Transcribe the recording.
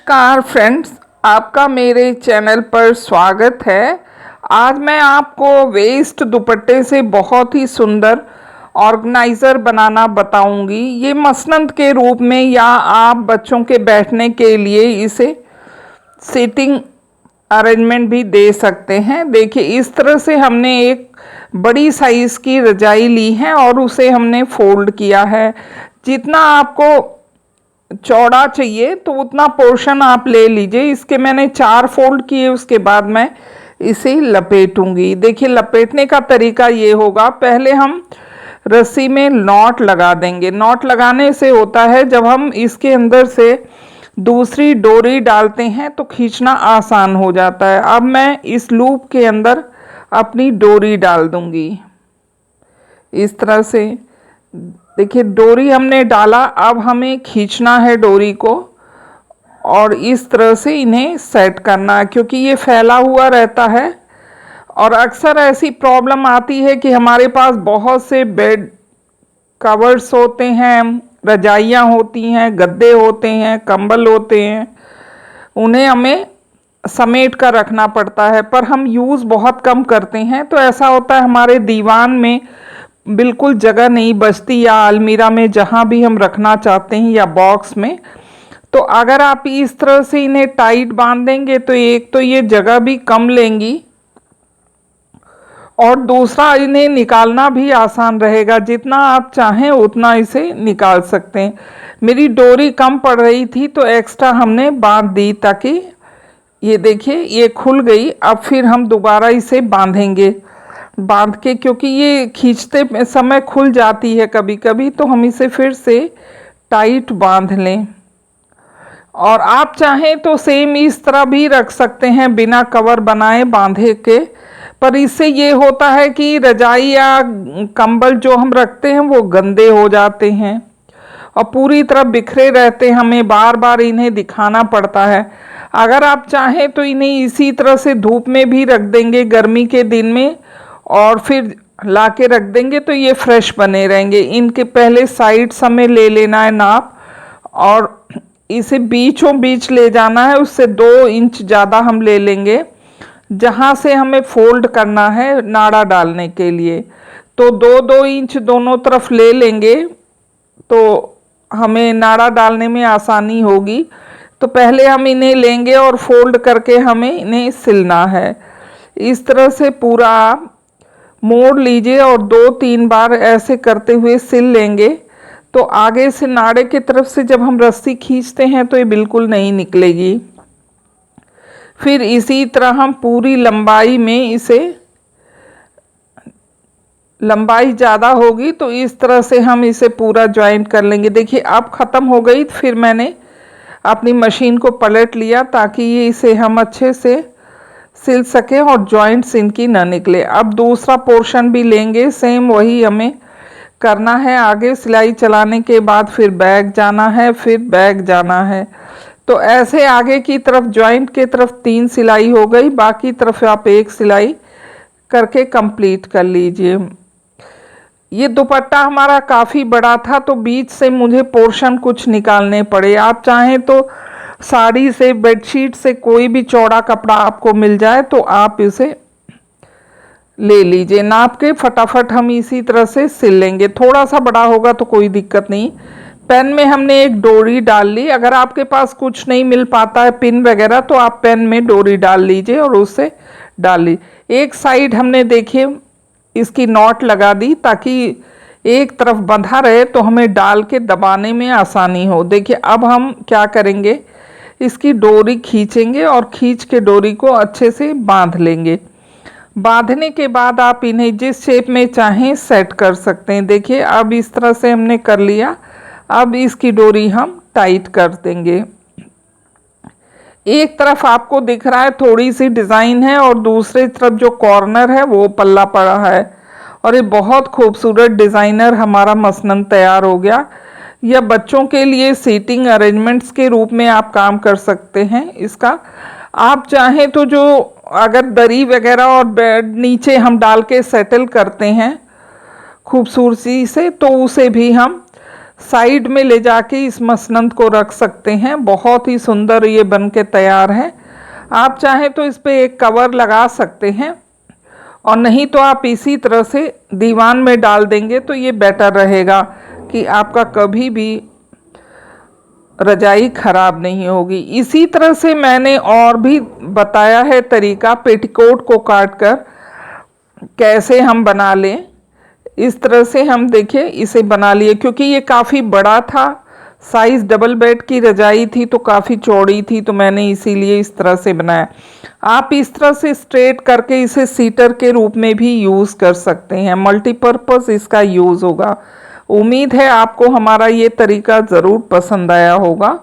नमस्कार फ्रेंड्स, आपका मेरे चैनल पर स्वागत है। आज मैं आपको वेस्ट दुपट्टे से बहुत ही सुंदर ऑर्गेनाइज़र बनाना बताऊंगी। ये मसनद के रूप में या आप बच्चों के बैठने के लिए इसे सीटिंग अरेंजमेंट भी दे सकते हैं। देखिए, इस तरह से हमने एक बड़ी साइज़ की रजाई ली है और उसे हमने फोल्ड किया है। जितना आपको चौड़ा चाहिए तो उतना पोर्शन आप ले लीजिए। इसके मैंने 4 फोल्ड किए, उसके बाद मैं इसे लपेटूंगी। देखिए, लपेटने का तरीका ये होगा, पहले हम रस्सी में नॉट लगा देंगे। नॉट लगाने से होता है, जब हम इसके अंदर से दूसरी डोरी डालते हैं तो खींचना आसान हो जाता है। अब मैं इस लूप के अंदर अपनी डोरी डाल दूंगी इस तरह से। देखिए, डोरी हमने डाला, अब हमें खींचना है डोरी को और इस तरह से इन्हें सेट करना है, क्योंकि ये फैला हुआ रहता है। और अक्सर ऐसी प्रॉब्लम आती है कि हमारे पास बहुत से बेड कवर्स होते हैं, रजाइयाँ होती हैं, गद्दे होते हैं, कंबल होते हैं, उन्हें हमें समेट कर रखना पड़ता है, पर हम यूज़ बहुत कम करते हैं। तो ऐसा होता है हमारे दीवान में बिल्कुल जगह नहीं बचती, या अलमीरा में जहाँ भी हम रखना चाहते हैं, या बॉक्स में। तो अगर आप इस तरह से इन्हें टाइट बांध देंगे तो एक तो ये जगह भी कम लेंगी और दूसरा इन्हें निकालना भी आसान रहेगा। जितना आप चाहें उतना इसे निकाल सकते हैं। मेरी डोरी कम पड़ रही थी तो एक्स्ट्रा हमने बांध दी, ताकि ये देखिए ये खुल गई। अब फिर हम दोबारा इसे बांधेंगे, बांध के, क्योंकि ये खींचते समय खुल जाती है कभी कभी, तो हम इसे फिर से टाइट बांध लें। और आप चाहें तो सेम इस तरह भी रख सकते हैं, बिना कवर बनाए बांधे के। पर इससे ये होता है कि रजाई या कंबल जो हम रखते हैं वो गंदे हो जाते हैं और पूरी तरह बिखरे रहते हैं, हमें बार बार इन्हें दिखाना पड़ता है। अगर आप चाहें तो इन्हें इसी तरह से धूप में भी रख देंगे गर्मी के दिन में, और फिर ला के रख देंगे तो ये फ्रेश बने रहेंगे। इनके पहले साइड हमें ले लेना है नाप, और इसे बीचों बीच ले जाना है। उससे 2 इंच ज़्यादा हम ले लेंगे, जहाँ से हमें फोल्ड करना है नाड़ा डालने के लिए। तो 2-2 इंच दोनों तरफ ले लेंगे तो हमें नाड़ा डालने में आसानी होगी। तो पहले हम इन्हें लेंगे और फोल्ड करके हमें इन्हें सिलना है। इस तरह से पूरा मोड़ लीजिए और 2-3 बार ऐसे करते हुए सिल लेंगे। तो आगे से नाड़े की तरफ से जब हम रस्सी खींचते हैं तो ये बिल्कुल नहीं निकलेगी। फिर इसी तरह हम पूरी लंबाई में इसे, लंबाई ज़्यादा होगी तो इस तरह से हम इसे पूरा जॉइंट कर लेंगे। देखिए, अब ख़त्म हो गई। फिर मैंने अपनी मशीन को पलट लिया ताकि ये इसे हम अच्छे से सिल सकें और जॉइंट्स इनकी ना निकले। अब दूसरा पोर्शन भी लेंगे, सेम वही हमें करना है। आगे सिलाई चलाने के बाद फिर बैक जाना है, फिर बैक जाना है। तो ऐसे आगे की तरफ जॉइंट के तरफ 3 सिलाई हो गई, बाकी तरफ आप 1 सिलाई करके कंप्लीट कर लीजिए। ये दुपट्टा हमारा काफ़ी बड़ा था तो बीच से मुझे पोर्शन कुछ निकालने पड़े। आप चाहें तो साड़ी से, बेडशीट से कोई भी चौड़ा कपड़ा आपको मिल जाए तो आप इसे ले लीजिए। नाप के फटाफट हम इसी तरह से सिल लेंगे। थोड़ा सा बड़ा होगा तो कोई दिक्कत नहीं। पेन में हमने एक डोरी डाल ली। अगर आपके पास कुछ नहीं मिल पाता है पिन वगैरह, तो आप पेन में डोरी डाल लीजिए और उससे डाल लीजिए। एक साइड हमने देखिए इसकी नॉट लगा दी ताकि एक तरफ बंधा रहे तो हमें डाल के दबाने में आसानी हो। देखिए, अब हम क्या करेंगे, इसकी डोरी खींचेंगे और खींच के डोरी को अच्छे से बांध लेंगे। बांधने के बाद आप इन्हें जिस शेप में चाहें सेट कर सकते हैं। देखिए, अब इस तरह से हमने कर लिया। अब इसकी डोरी हम टाइट कर देंगे। एक तरफ आपको दिख रहा है थोड़ी सी डिज़ाइन है और दूसरी तरफ जो कॉर्नर है वो पल्ला पड़ा है, और ये बहुत खूबसूरत डिज़ाइनर हमारा मसनन तैयार हो गया। या बच्चों के लिए सीटिंग अरेंजमेंट्स के रूप में आप काम कर सकते हैं इसका। आप चाहें तो जो अगर दरी वगैरह और बेड नीचे हम डाल के सेटल करते हैं खूबसूरती से, तो उसे भी हम साइड में ले जाके इस मसनद को रख सकते हैं। बहुत ही सुंदर ये बन के तैयार है। आप चाहें तो इस पे एक कवर लगा सकते हैं और नहीं तो आप इसी तरह से दीवान में डाल देंगे तो ये बेटर रहेगा कि आपका कभी भी रजाई खराब नहीं होगी। इसी तरह से मैंने और भी बताया है तरीका पेटीकोट को काटकर कैसे हम बना लें। इस तरह से हम देखिए इसे बना लिए, क्योंकि ये काफ़ी बड़ा था, साइज़ डबल बेड की रजाई थी तो काफ़ी चौड़ी थी, तो मैंने इसीलिए इस तरह से बनाया। आप इस तरह से स्ट्रेट करके इसे सीटर के रूप में भी यूज़ कर सकते हैं, मल्टीपर्पज़ इसका यूज़ होगा। उम्मीद है आपको हमारा ये तरीका ज़रूर पसंद आया होगा।